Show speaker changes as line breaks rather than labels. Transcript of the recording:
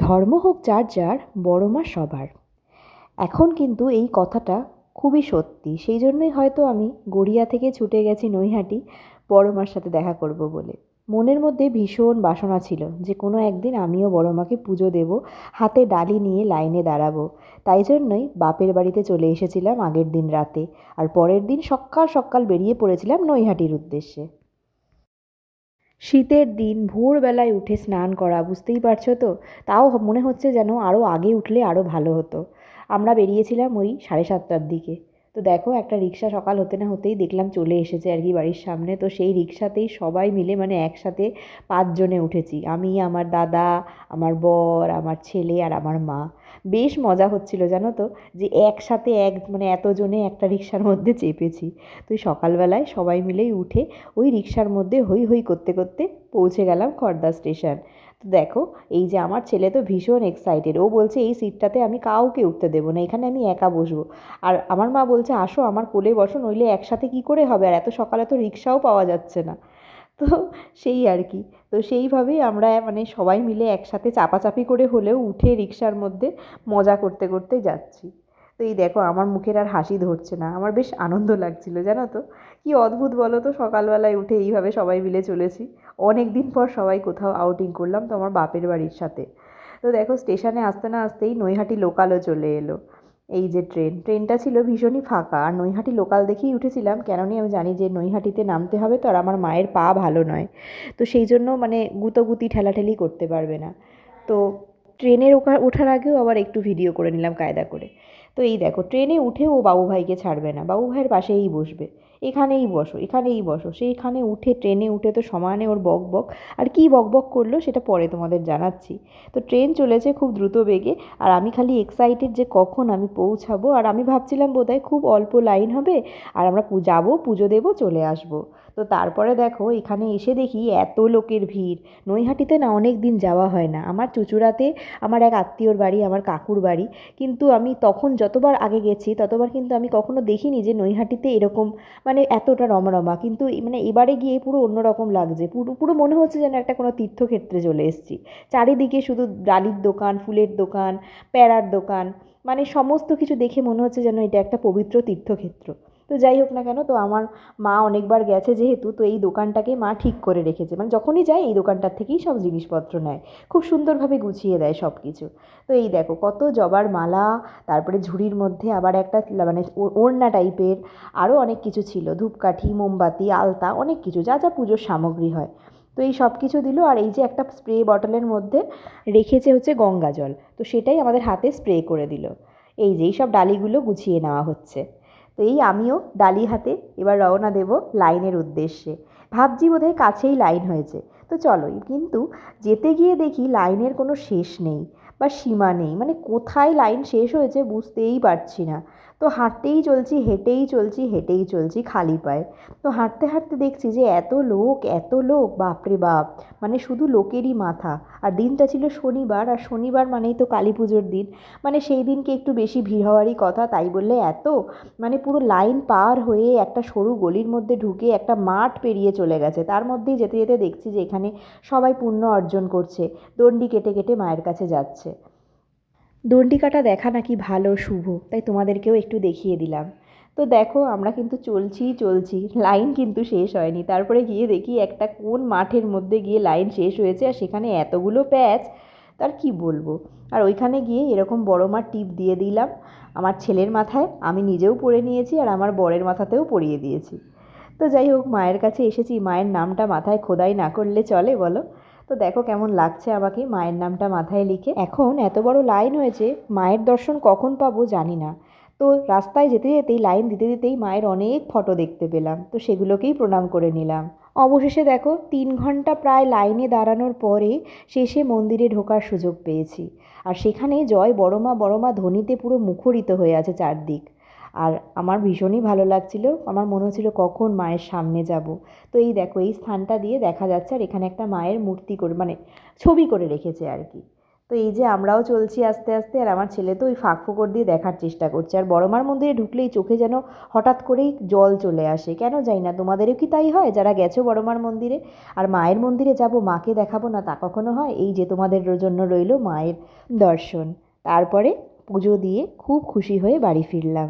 ধর্ম হোক যার যার, বড় মা সবার। এখন কিন্তু এই কথাটা খুবই সত্যি। সেই জন্যই হয়তো আমি গড়িয়া থেকে ছুটে গেছি নৈহাটি বড় মার সাথে দেখা করব বলে। মনের মধ্যে ভীষণ বাসনা ছিল যে কোনো একদিন আমিও বড় মাকে পুজো দেব, হাতে ডালি নিয়ে লাইনে দাঁড়াবো। তাই জন্যই বাপের বাড়িতে চলে এসেছিলাম আগের দিন রাতে, আর পরের দিন সকাল সকাল বেরিয়ে পড়েছিলাম নৈহাটির উদ্দেশ্যে। শীতের দিন ভোরবেলায় উঠে স্নান করা, বুঝতেই পারছো তো। তাও মনে হচ্ছে যেন আরও আগে উঠলে আরও ভালো হতো। আমরা বেরিয়েছিলাম ওই 7:30টার দিকে। তো দেখো, একটা রিক্সা সকাল হতে না হতেই দেখলাম চলে এসেছে আর কি বাড়ির সামনে। তো সেই রিক্সাতেই সবাই মিলে মানে একসাথে 5 জনে উঠেছি। আমি, আমার দাদা, আমার বর, আমার ছেলে আর আমার মা। বেশ মজা হচ্ছিল জানো তো, যে একসাথে মানে এতজনে একটা রিক্সার মধ্যে চেপেছি। তো সকালবেলায় সবাই মিলেই উঠে ওই রিকশার মধ্যে হৈ হৈ করতে করতে পৌঁছে গেলাম খড়দা স্টেশন। তো দেখো, এই যে আমার ছেলে তো ভীষণ এক্সাইটেড। ও বলছে এই সিটটাতে আমি কাউকে উঠতে দেবো না, এখানে আমি একা বসবো। আর আমার মা বলছে আসো আমার কোলে বসো, নইলে একসাথে কি করে হবে, আর এত সকালে তো রিক্সাও পাওয়া যাচ্ছে না। তো সেই আর কি। তো সেইভাবেই আমরা মানে সবাই মিলে একসাথে চাপাচাপি করে হলেও উঠে রিকশার মধ্যে মজা করতে করতে যাচ্ছি। তো এই দেখো, আমার মুখের আর হাসি ধরছে না, আমার বেশ আনন্দ লাগছিল জানো তো। কি অদ্ভুত বলো তো, সকালবেলায় উঠে এইভাবে সবাই মিলে চলেছি। অনেক দিন পর সবাই কোথাও আউটিং করলাম, তো আমার বাপের বাড়ির সাথে। তো দেখো, স্টেশনে আসতে না আসতেই নৈহাটি লোকালও চলে এলো। এই যে ট্রেনটা ছিল ভীষণই ফাঁকা, আর নৈহাটি লোকাল দেখেই উঠেছিলাম, কেননি আমি জানি যে নৈহাটিতে নামতে হবে, তো আর আমার মায়ের পা ভালো নয়। তো সেই জন্য মানে গুতোগুতি ঠেলাঠেলি করতে পারবে না। তো ট্রেনের ওঠার আগেও আবার একটু ভিডিও করে নিলাম কায়দা করে। তো এই দেখো, ট্রেনে উঠেও ও বাবু ভাইকে ছাড়বে না, বাবু ভাইয়ের পাশেই বসবে। এখানেই বসো, এখানেই বসো। সেইখানে উঠে, ট্রেনে উঠে তো সমানে ওর বক বক। আর কী বক বক করলো সেটা পরে তোমাদের জানাচ্ছি। তো ট্রেন চলেছে খুব দ্রুত বেগে, আর আমি খালি এক্সাইটেড যে কখন আমি পৌঁছাবো। আর আমি ভাবছিলাম বোধহয় খুব অল্প লাইন হবে, আর আমরা যাবো, পুজো দেবো, চলে আসবো। তো তারপরে দেখো, এখানে এসে দেখি এত লোকের ভিড়। নৈহাটিতে না অনেক দিন যাওয়া হয় না। আমার চুঁচুড়াতে আমার এক আত্মীয়র বাড়ি, আমার কাকুর বাড়ি। কিন্তু আমি তখন যতবার আগে গেছি ততবার কিন্তু আমি কখনো দেখিনি যে নৈহাটিতে এরকম মানে এতটা রমরমা। কিন্তু মানে এবারে গিয়ে পুরো অন্যরকম লাগছে, পুরো পুরো মনে হচ্ছে যেন একটা কোনো তীর্থক্ষেত্রে চলে এসেছি। চারিদিকে শুধু ডালির দোকান, ফুলের দোকান, প্যারার দোকান, মানে সমস্ত কিছু দেখে মনে হচ্ছে যেন এটা একটা পবিত্র তীর্থক্ষেত্র। তো যাই হোক না কেন, তো আমার মা অনেকবার গেছে যেহেতু, তো এই দোকানটাকে মা ঠিক করে রেখেছে। মানে যখনই যায় এই দোকানটার থেকেই সব জিনিসপত্র নেয়। খুব সুন্দরভাবে গুছিয়ে দেয় সব কিছু। তো এই দেখো, কত জবার মালা, তারপরে ঝুড়ির মধ্যে আবার একটা মানে ওড়না টাইপের আরও অনেক কিছু ছিল, ধূপকাঠি, মোমবাতি, আলতা, অনেক কিছু যা যা পুজোর সামগ্রী হয়। তো এই সব কিছু দিল, আর এই যে একটা স্প্রে বটলের মধ্যে রেখেছে হচ্ছে গঙ্গা জল, তো সেটাই আমাদের হাতে স্প্রে করে দিল। এই যে এই সব ডালিগুলো গুছিয়ে নেওয়া হচ্ছে। তো এই আমিও ডালি হাতে এবার রওনা দেব লাইনের উদ্দেশ্যে। ভাবছি বোধহয় কাছেই লাইন হয়েছে, তো চলোই। কিন্তু যেতে গিয়ে দেখি লাইনের কোনো শেষ নেই বা সীমা নেই, মানে কোথায় লাইন শেষ হয়েছে বুঝতেই পারছি না। তো হাঁটতেই চলছি, হেঁটেই চলছি, হেঁটেই চলছি খালি পায়ে। তো হাঁটতে হাঁটতে দেখছি যে এত লোক, এত লোক, বাপরে বাপ, মানে শুধু লোকেরই মাথা। আর দিনটা ছিল শনিবার, আর শনিবার মানেই তো কালী পুজোর দিন, মানে সেই দিনকে একটু বেশি ভিড় হওয়ারই কথা, তাই বললে এত, মানে পুরো লাইন পার হয়ে একটা সরু গলির মধ্যে ঢুকে একটা মাঠ পেরিয়ে চলে গেছে। তার মধ্যেই যেতে যেতে দেখছি যে এখানে সবাই পুণ্য অর্জন করছে, দণ্ডি কেটে কেটে মায়ের কাছে যাচ্ছে। দণ্ডি কাটা দেখা নাকি ভালো, শুভ, তাই তোমাদেরকেও একটু দেখিয়ে দিলাম। তো দেখো, আমরা কিন্তু চলছিই চলছি, লাইন কিন্তু শেষ হয়নি। তারপরে গিয়ে দেখি একটা কোন মাঠের মধ্যে গিয়ে লাইন শেষ হয়েছে, আর সেখানে এতগুলো প্যাচ, তার কি বলবো। আর ওইখানে গিয়ে এরকম বড় মার টিপ দিয়ে দিলাম আমার ছেলের মাথায়, আমি নিজেও পরে নিয়েছি আর আমার বরের মাথাতেও পরিয়ে দিয়েছি। তো যাই হোক, মায়ের কাছে এসেছি, মায়ের নামটা মাথায় খোদাই না করলে চলে বলো। তো দেখো কেমন লাগছে আমাকে মায়ের নামটা মাথায় লিখে। এখন এত বড় লাইন হয়েছে, মায়ের দর্শন কখন পাবো জানি না। তো রাস্তায় যেতে যেতেই, লাইন দিতে দিতেই মায়ের অনেক ফটো দেখতে পেলাম, তো সেগুলোকেই প্রণাম করে নিলাম। অবশেষে দেখো, 3 ঘন্টা প্রায় লাইনে দাঁড়ানোর পরে শেষে মন্দিরে ঢোকার সুযোগ পেয়েছি। আর সেখানে জয় বড়মা বড়মা ধ্বনিতে পুরো মুখরিত হয়ে আছে চারদিক। আর আমার ভীষণই ভালো লাগছিল, আমার মনে হচ্ছিল কখন মায়ের সামনে যাব। তো এই দেখো, এই স্থানটা দিয়ে দেখা যাচ্ছে, আর এখানে একটা মায়ের মূর্তি করে মানে ছবি করে রেখেছে আর কি। তো এই যে আমরাও চলছি আস্তে আস্তে, আর আমার ছেলে তো ওই ফাঁক ফোকর দিয়ে দেখার চেষ্টা করছে। আর বড়মার মন্দিরে ঢুকলেই চোখে যেন হঠাৎ করেই জল চলে আসে, কেন জানি না। তোমাদেরও কি তাই হয় যারা গেছো বড়মার মন্দিরে? আর মায়ের মন্দিরে যাব, মাকে দেখাবো না তা কখনো হয়? এই যে তোমাদের জন্য রইলো মায়ের দর্শন। তারপরে পুজো দিয়ে খুব খুশি হয়ে বাড়ি ফিরলাম।